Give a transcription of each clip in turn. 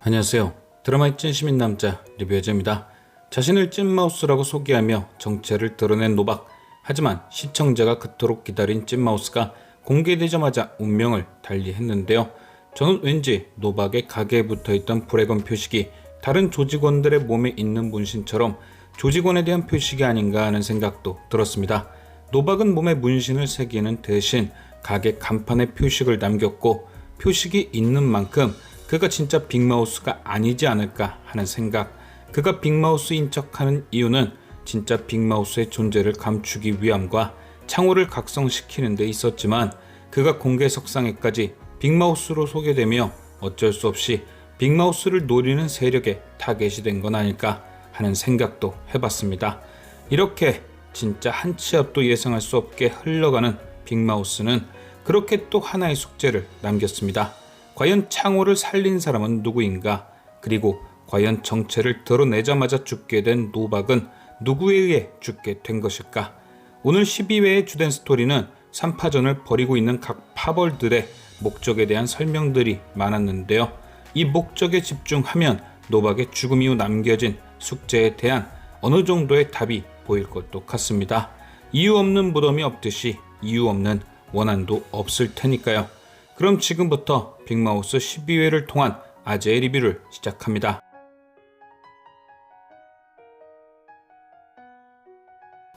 안녕하세요. 드라마의 찐시민 남자 리뷰여자입니다. 자신을 찐마우스라고 소개하며 정체를 드러낸 노박. 하지만 시청자가 그토록 기다린 찐마우스가 공개되자마자 운명을 달리했는데요. 저는 왠지 노박의 가게에 붙어있던 브래건 표식이 다른 조직원들의 몸에 있는 문신처럼 조직원에 대한 표식이 아닌가 하는 생각도 들었습니다. 노박은 몸에 문신을 새기는 대신 가게 간판에 표식을 남겼고, 표식이 있는 만큼 그가 진짜 빅마우스가 아니지 않을까 하는 생각. 그가 빅마우스인 척하는 이유는 진짜 빅마우스의 존재를 감추기 위함과 창호를 각성시키는 데 있었지만, 그가 공개 석상에까지 빅마우스로 소개되며 어쩔 수 없이 빅마우스를 노리는 세력에 타겟이 된 건 아닐까 하는 생각도 해봤습니다. 이렇게 진짜 한 치 앞도 예상할 수 없게 흘러가는 빅마우스는 그렇게 또 하나의 숙제를 남겼습니다. 과연 창호를 살린 사람은 누구인가? 그리고 과연 정체를 드러내자마자 죽게 된 노박은 누구에 의해 죽게 된 것일까? 오늘 12회의 주된 스토리는 3파전을 벌이고 있는 각 파벌들의 목적에 대한 설명들이 많았는데요. 이 목적에 집중하면 노박의 죽음 이후 남겨진 숙제에 대한 어느 정도의 답이 보일 것도 같습니다. 이유 없는 무덤이 없듯이 이유 없는 원한도 없을 테니까요. 그럼 지금부터 빅마우스 12회를 통한 아재의 리뷰를 시작합니다.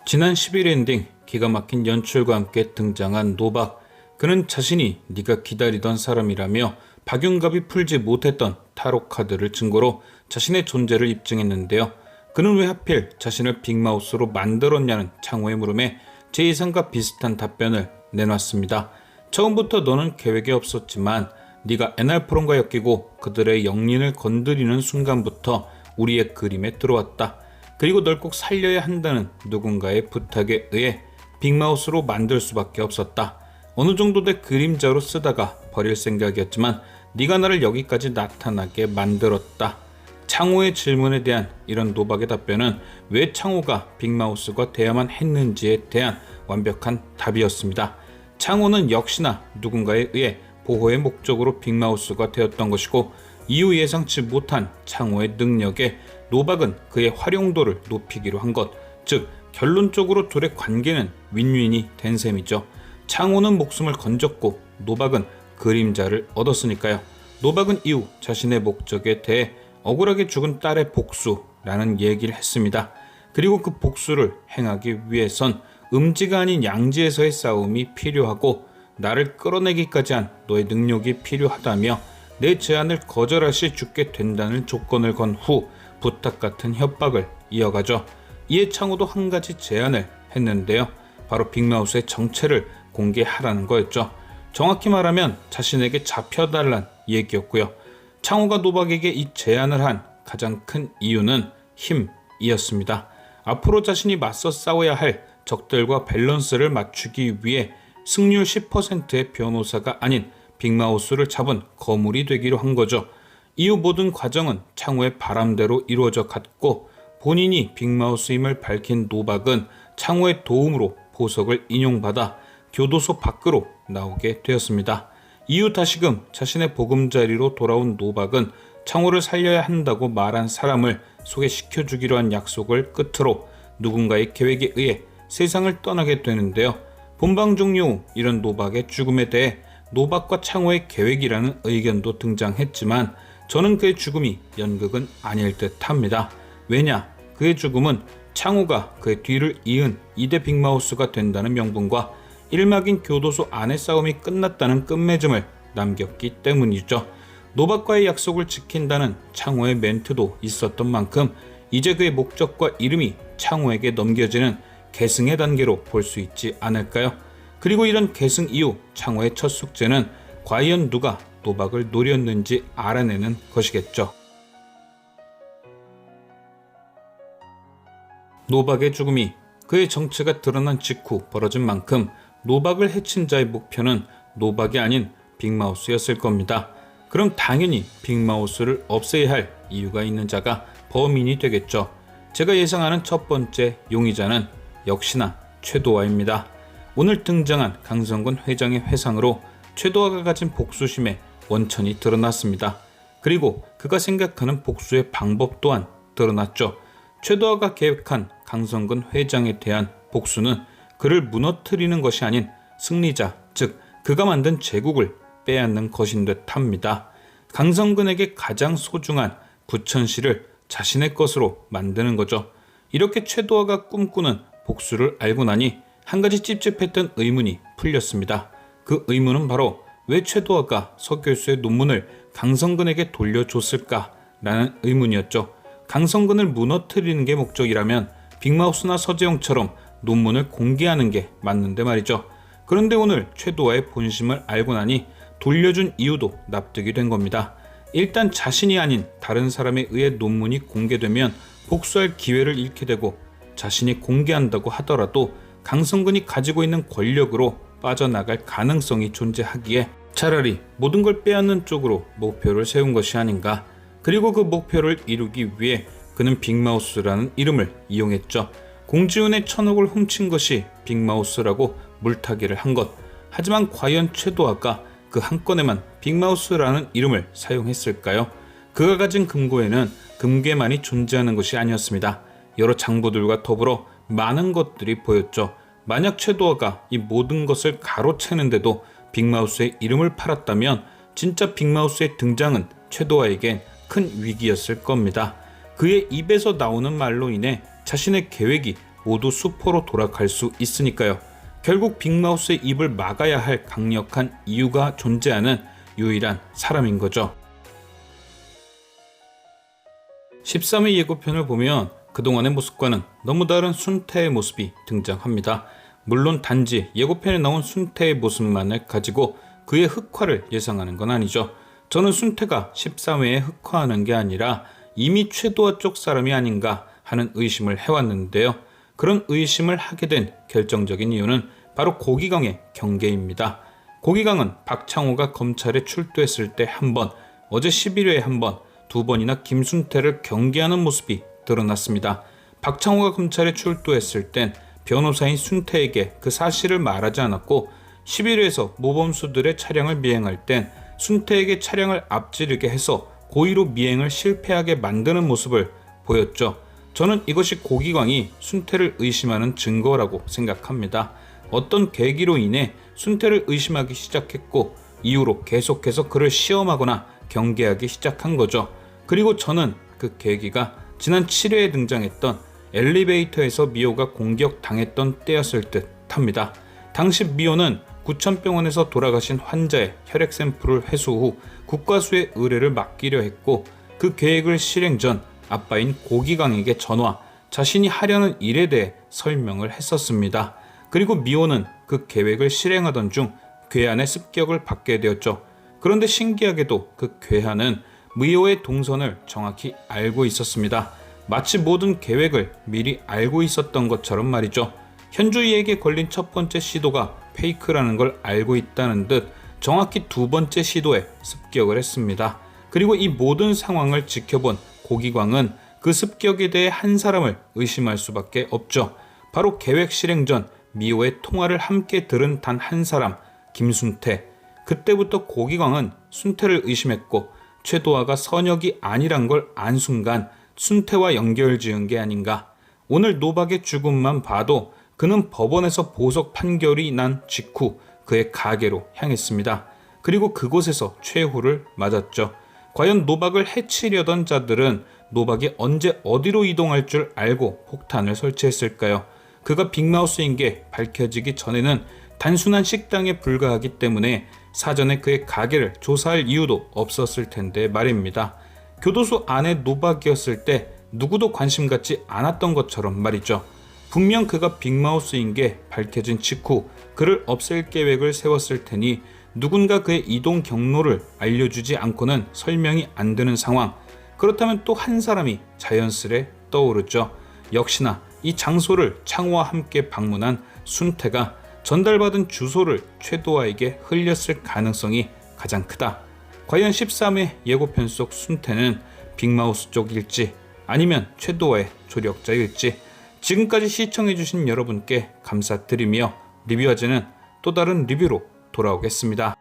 지난 10일 엔딩, 기가 막힌 연출과 함께 등장한 노박. 그는 자신이 네가 기다리던 사람이라며 박윤갑이 풀지 못했던 타로 카드를 증거로 자신의 존재를 입증했는데요. 그는 왜 하필 자신을 빅마우스로 만들었냐는 창호의 물음에 제 예상과 비슷한 답변을 내놨습니다. 처음부터 너는 계획이 없었지만 네가 에날프론과 엮이고 그들의 영린을 건드리는 순간부터 우리의 그림에 들어왔다. 그리고 널 꼭 살려야 한다는 누군가의 부탁에 의해 빅마우스로 만들 수밖에 없었다. 어느 정도 내 그림자로 쓰다가 버릴 생각이었지만 네가 나를 여기까지 나타나게 만들었다. 창호의 질문에 대한 이런 노박의 답변은 왜 창호가 빅마우스가 돼야만 했는지에 대한 완벽한 답이었습니다. 창호는 역시나 누군가에 의해 보호의 목적으로 빅마우스가 되었던 것이고, 이후 예상치 못한 창호의 능력에 노박은 그의 활용도를 높이기로 한 것, 즉 결론적으로 둘의 관계는 윈윈이 된 셈이죠. 창호는 목숨을 건졌고 노박은 그림자를 얻었으니까요. 노박은 이후 자신의 목적에 대해 억울하게 죽은 딸의 복수라는 얘기를 했습니다. 그리고 그 복수를 행하기 위해선 음지가 아닌 양지에서의 싸움이 필요하고 나를 끌어내기까지 한 너의 능력이 필요하다며 내 제안을 거절할 시 죽게 된다는 조건을 건 후 부탁 같은 협박을 이어가죠. 이에 창호도 한 가지 제안을 했는데요. 바로 빅마우스의 정체를 공개하라는 거였죠. 정확히 말하면 자신에게 잡혀달란 얘기였고요. 창호가 노박에게 이 제안을 한 가장 큰 이유는 힘이었습니다. 앞으로 자신이 맞서 싸워야 할 적들과 밸런스를 맞추기 위해 승률 10%의 변호사가 아닌 빅마우스를 잡은 거물이 되기로 한 거죠. 이후 모든 과정은 창호의 바람대로 이루어져 갔고, 본인이 빅마우스임을 밝힌 노박은 창호의 도움으로 보석을 인용받아 교도소 밖으로 나오게 되었습니다. 이후 다시금 자신의 보금자리로 돌아온 노박은 창호를 살려야 한다고 말한 사람을 소개시켜주기로 한 약속을 끝으로 누군가의 계획에 의해 세상을 떠나게 되는데요. 본방 종료 후 이런 노박의 죽음에 대해 노박과 창호의 계획이라는 의견도 등장했지만 저는 그의 죽음이 연극은 아닐 듯 합니다. 왜냐? 그의 죽음은 창호가 그의 뒤를 이은 2대 빅마우스가 된다는 명분과 1막인 교도소 안의 싸움이 끝났다는 끝맺음을 남겼기 때문이죠. 노박과의 약속을 지킨다는 창호의 멘트도 있었던 만큼 이제 그의 목적과 이름이 창호에게 넘겨지는 계승의 단계로 볼 수 있지 않을까요? 그리고 이런 계승 이후 창호의 첫 숙제는 과연 누가 노박을 노렸는지 알아내는 것이겠죠. 노박의 죽음이 그의 정체가 드러난 직후 벌어진 만큼 노박을 해친 자의 목표는 노박이 아닌 빅마우스였을 겁니다. 그럼 당연히 빅마우스를 없애야 할 이유가 있는 자가 범인이 되겠죠. 제가 예상하는 첫 번째 용의자는 역시나 최도화입니다. 오늘 등장한 강성근 회장의 회상으로 최도화가 가진 복수심에 원천이 드러났습니다. 그리고 그가 생각하는 복수의 방법 또한 드러났죠. 최도하가 계획한 강성근 회장에 대한 복수는 그를 무너뜨리는 것이 아닌 승리자, 즉 그가 만든 제국을 빼앗는 것인 듯합니다. 강성근에게 가장 소중한 부천시를 자신의 것으로 만드는 거죠. 이렇게 최도하가 꿈꾸는 복수를 알고 나니 한 가지 찝찝했던 의문이 풀렸습니다. 그 의문은 바로 왜 최도하가 서 교수의 논문을 강성근에게 돌려줬을까라는 의문이었죠. 강성근을 무너뜨리는 게 목적이라면 빅마우스나 서재영처럼 논문을 공개하는 게 맞는데 말이죠. 그런데 오늘 최도하의 본심을 알고 나니 돌려준 이유도 납득이 된 겁니다. 일단 자신이 아닌 다른 사람에 의해 논문이 공개되면 복수할 기회를 잃게 되고, 자신이 공개한다고 하더라도 강성근이 가지고 있는 권력으로 빠져나갈 가능성이 존재하기에 차라리 모든 걸 빼앗는 쪽으로 목표를 세운 것이 아닌가. 그리고 그 목표를 이루기 위해 그는 빅마우스라는 이름을 이용했죠. 공지훈의 1,000억을 훔친 것이 빅마우스라고 물타기를 한 것. 하지만 과연 최도하가 그 한 건에만 빅마우스라는 이름을 사용했을까요? 그가 가진 금고에는 금괴만이 존재하는 것이 아니었습니다. 여러 장부들과 더불어 많은 것들이 보였죠. 만약 최도하가 이 모든 것을 가로채는데도 빅마우스의 이름을 팔았다면 진짜 빅마우스의 등장은 최도하에겐 큰 위기였을 겁니다. 그의 입에서 나오는 말로 인해 자신의 계획이 모두 수포로 돌아갈 수 있으니까요. 결국 빅마우스의 입을 막아야 할 강력한 이유가 존재하는 유일한 사람인 거죠. 13회 예고편을 보면 그동안의 모습과는 너무 다른 순태의 모습이 등장합니다. 물론 단지 예고편에 나온 순태의 모습만을 가지고 그의 흑화를 예상하는 건 아니죠. 저는 순태가 13회에 흑화하는 게 아니라 이미 최도하 쪽 사람이 아닌가 하는 의심을 해왔는데요. 그런 의심을 하게 된 결정적인 이유는 바로 고기광의 경계입니다. 고기광은 박창호가 검찰에 출두했을 때 한 번, 어제 11회에 한 번, 두 번이나 김순태를 경계하는 모습이 드러났습니다. 박창호가 검찰에 출두했을 땐 변호사인 순태에게 그 사실을 말하지 않았고, 11회에서 모범수들의 차량을 미행할 땐 순태에게 차량을 앞지르게 해서 고의로 미행을 실패하게 만드는 모습을 보였죠. 저는 이것이 고기광이 순태를 의심하는 증거라고 생각합니다. 어떤 계기로 인해 순태를 의심하기 시작했고, 이후로 계속해서 그를 시험하거나 경계하기 시작한 거죠. 그리고 저는 그 계기가 지난 7회에 등장했던 엘리베이터에서 미호가 공격당했던 때였을 듯 합니다. 당시 미호는 구천병원에서 돌아가신 환자의 혈액 샘플을 회수 후 국과수의 의뢰를 맡기려 했고, 그 계획을 실행 전 아빠인 고기광에게 전화, 자신이 하려는 일에 대해 설명을 했었습니다. 그리고 미호는 그 계획을 실행하던 중 괴한의 습격을 받게 되었죠. 그런데 신기하게도 그 괴한은 미호의 동선을 정확히 알고 있었습니다. 마치 모든 계획을 미리 알고 있었던 것처럼 말이죠. 현주이에게 걸린 첫 번째 시도가 페이크라는 걸 알고 있다는 듯 정확히 두 번째 시도에 습격을 했습니다. 그리고 이 모든 상황을 지켜본 고기광은 그 습격에 대해 한 사람을 의심할 수밖에 없죠. 바로 계획 실행 전 미호의 통화를 함께 들은 단 한 사람, 김순태. 그때부터 고기광은 순태를 의심했고, 최도하가 선역이 아니란 걸 안 순간 순태와 연결지은 게 아닌가. 오늘 노박의 죽음만 봐도 그는 법원에서 보석 판결이 난 직후 그의 가게로 향했습니다. 그리고 그곳에서 최후를 맞았죠. 과연 노박을 해치려던 자들은 노박이 언제 어디로 이동할 줄 알고 폭탄을 설치했을까요? 그가 빅마우스인 게 밝혀지기 전에는 단순한 식당에 불과하기 때문에 사전에 그의 가게를 조사할 이유도 없었을 텐데 말입니다. 교도소 안에 노박이었을 때 누구도 관심 갖지 않았던 것처럼 말이죠. 분명 그가 빅마우스인 게 밝혀진 직후 그를 없앨 계획을 세웠을 테니 누군가 그의 이동 경로를 알려주지 않고는 설명이 안 되는 상황. 그렇다면 또 한 사람이 자연스레 떠오르죠. 역시나 이 장소를 창호와 함께 방문한 순태가 전달받은 주소를 최도하에게 흘렸을 가능성이 가장 크다. 과연 13회 예고편 속 순태는 빅마우스 쪽일지 아니면 최도하의 조력자일지. 지금까지 시청해주신 여러분께 감사드리며 리뷰화제는 또 다른 리뷰로 돌아오겠습니다.